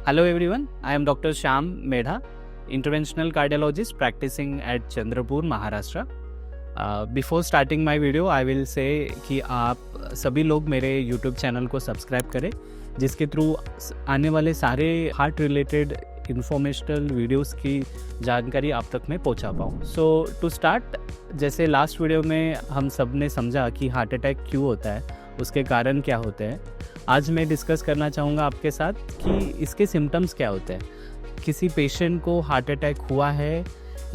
Hello everyone, I am Dr. Shyam Medha, interventional cardiologist practicing at Chandrapur, Maharashtra. Before starting my video, I will say कि आप सभी लोग मेरे YouTube channel को subscribe करें, जिसके थ्रू आने वाले सारे हार्ट रिलेटेड इंफॉर्मेशनल वीडियोस की जानकारी आप तक मैं पहुंचा पाऊँ. सो टू स्टार्ट, जैसे लास्ट वीडियो में हम सब ने समझा कि हार्ट अटैक क्यों होता है, उसके कारण क्या होते हैं. आज मैं डिस्कस करना चाहूँगा आपके साथ कि इसके सिम्टम्स क्या होते हैं. किसी पेशेंट को हार्ट अटैक हुआ है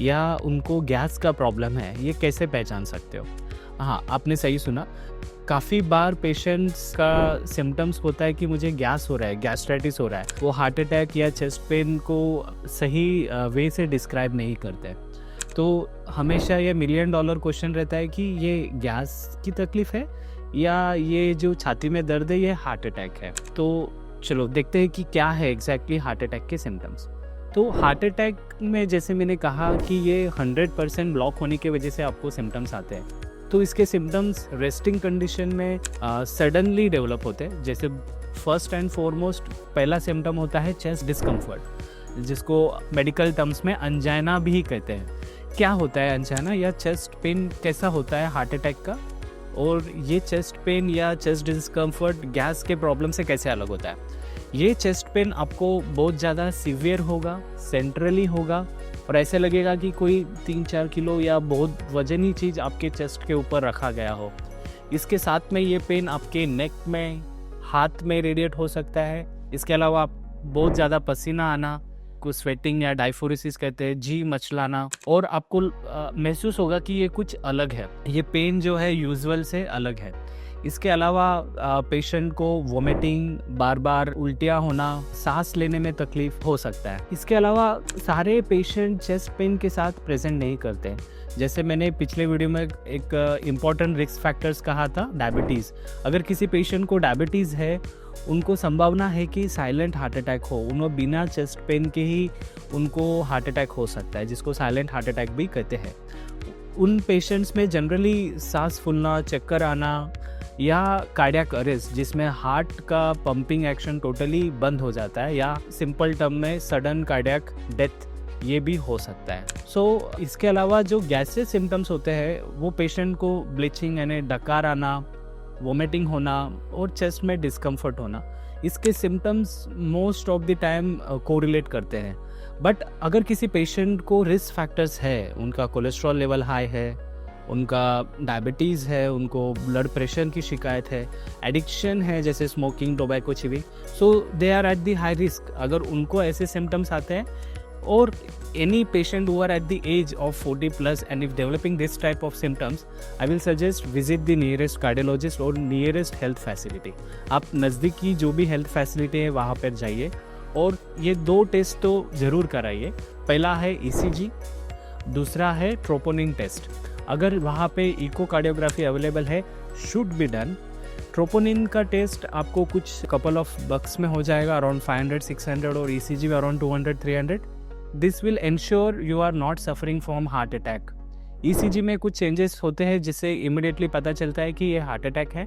या उनको गैस का प्रॉब्लम है, ये कैसे पहचान सकते हो. हाँ, आपने सही सुना. काफ़ी बार पेशेंट्स का सिम्टम्स होता है कि मुझे गैस हो रहा है, गैस्ट्राइटिस हो रहा है. वो हार्ट अटैक या चेस्ट पेन को सही वे से डिस्क्राइब नहीं करते. तो हमेशा ये $1 मिलियन क्वेश्चन रहता है कि ये गैस की तकलीफ़ है या ये जो छाती में दर्द है ये हार्ट अटैक है. तो चलो देखते हैं कि क्या है एग्जैक्टली हार्ट अटैक के सिम्टम्स. तो हार्ट अटैक में जैसे मैंने कहा कि ये 100% ब्लॉक होने की वजह से आपको सिम्टम्स आते हैं. तो इसके सिम्टम्स रेस्टिंग कंडीशन में सडनली डेवलप होते हैं. जैसे फर्स्ट एंड फॉरमोस्ट पहला सिम्टम होता है चेस्ट डिस्कम्फर्ट, जिसको मेडिकल टर्म्स में अंजाइना भी कहते हैं. क्या होता है अंजाइना या चेस्ट पेन, कैसा होता है हार्ट अटैक का, और ये चेस्ट पेन या चेस्ट डिस्कम्फर्ट गैस के प्रॉब्लम से कैसे अलग होता है. ये चेस्ट पेन आपको बहुत ज़्यादा सीवियर होगा, सेंट्रली होगा, और ऐसे लगेगा कि कोई 3-4 किलो या बहुत वजनी चीज़ आपके चेस्ट के ऊपर रखा गया हो. इसके साथ में ये पेन आपके नेक में, हाथ में रेडिएट हो सकता है. इसके अलावा बहुत ज़्यादा पसीना आना, को स्वेटिंग या डायफोरेसिस कहते हैं, जी मचलाना, और आपको महसूस होगा कि ये कुछ अलग है, ये पेन जो है यूजुअल से अलग है. इसके अलावा पेशेंट को वोमिटिंग, बार बार उल्टियाँ होना, सांस लेने में तकलीफ हो सकता है. इसके अलावा सारे पेशेंट चेस्ट पेन के साथ प्रेजेंट नहीं करते. जैसे मैंने पिछले वीडियो में एक इम्पॉर्टेंट रिस्क फैक्टर्स कहा था, डायबिटीज़. अगर किसी पेशेंट को डायबिटीज़ है, उनको संभावना है कि साइलेंट हार्ट अटैक हो. उन्हें बिना चेस्ट पेन के ही उनको हार्ट अटैक हो सकता है, जिसको साइलेंट हार्ट अटैक भी कहते हैं. उन पेशेंट्स में जनरली सांस फूलना, चक्कर आना या कार्डियक अरेस्ट, जिसमें हार्ट का पंपिंग एक्शन टोटली बंद हो जाता है, या सिंपल टर्म में सडन कार्डियक डेथ, ये भी हो सकता है. सो इसके अलावा जो गैसेस सिम्टम्स होते हैं, वो पेशेंट को ब्लीचिंग यानी डकार आना, वोमिटिंग होना और चेस्ट में डिस्कम्फर्ट होना, इसके symptoms most of the time correlate करते हैं. बट अगर किसी पेशेंट को रिस्क फैक्टर्स है, उनका कोलेस्ट्रॉल लेवल हाई है, उनका डायबिटीज़ है, उनको ब्लड प्रेशर की शिकायत है, एडिक्शन है जैसे smoking, tobacco, chewing, so they are at the high risk. अगर उनको ऐसे सिम्टम्स आते हैं, or any patient who are at the age of 40 plus and if developing this type of symptoms, I will suggest visit the nearest cardiologist or nearest health facility. आप नज़दीकी जो भी health facility है वहाँ पर जाइए और ये 2 टेस्ट तो ज़रूर कराइए. पहला है ECG, दूसरा है ट्रोपोनिन टेस्ट. अगर वहाँ पे इकोकार्डियोग्राफी अवेलेबल है, शुड बी डन. ट्रोपोनिन का टेस्ट आपको कुछ कपल ऑफ बक्स में हो जाएगा, अराउंड 500-600, और ECG में around 200-300. This will ensure you are not suffering from heart attack. ECG में कुछ चेंजेस होते हैं जिससे इमिडिएटली पता चलता है कि ये हार्ट अटैक है.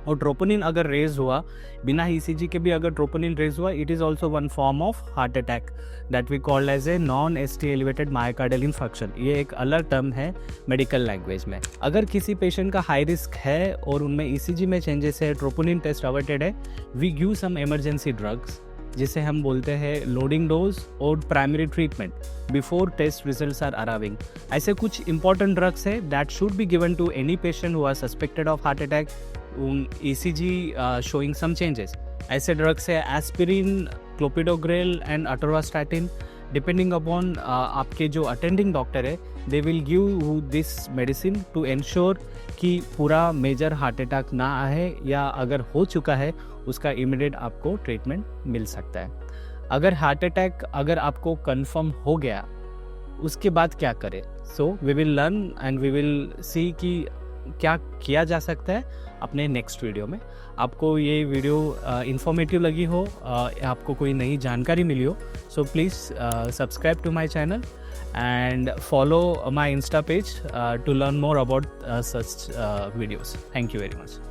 और ट्रोपोनिन अगर रेज हुआ, बिना ECG के भी अगर ट्रोपोनिन रेज हुआ, it is also one form of heart attack that we called as a non ST elevated myocardial infarction. ये एक अलग टर्म है मेडिकल लैंग्वेज में. अगर किसी पेशेंट का हाई रिस्क है और उनमें ECG में चेंजेस है, ट्रोपोनिन टेस्ट अवर्टेड है, we give some emergency drugs, जिसे हम बोलते हैं लोडिंग डोज और primary treatment before test results are arriving. ऐसे कुछ इंपॉर्टेंट ड्रग्स है that should be given to any patient who are suspected of heart attack, ECG showing some changes. ऐसे ड्रग्स है aspirin, clopidogrel and atorvastatin. Depending upon आपके जो attending doctor है, they will give this medicine to ensure कि पूरा major heart attack ना आए, या अगर हो चुका है उसका इमीडिएट आपको ट्रीटमेंट मिल सकता है. अगर हार्ट अटैक अगर आपको कंफर्म हो गया, उसके बाद क्या करें. So we will learn and we will see कि क्या किया जा सकता है अपने नेक्स्ट वीडियो में. आपको ये वीडियो इन्फॉर्मेटिव लगी हो, आपको कोई नई जानकारी मिली हो, so please subscribe to my channel and follow my Insta page to learn more about such videos. Thank you very much.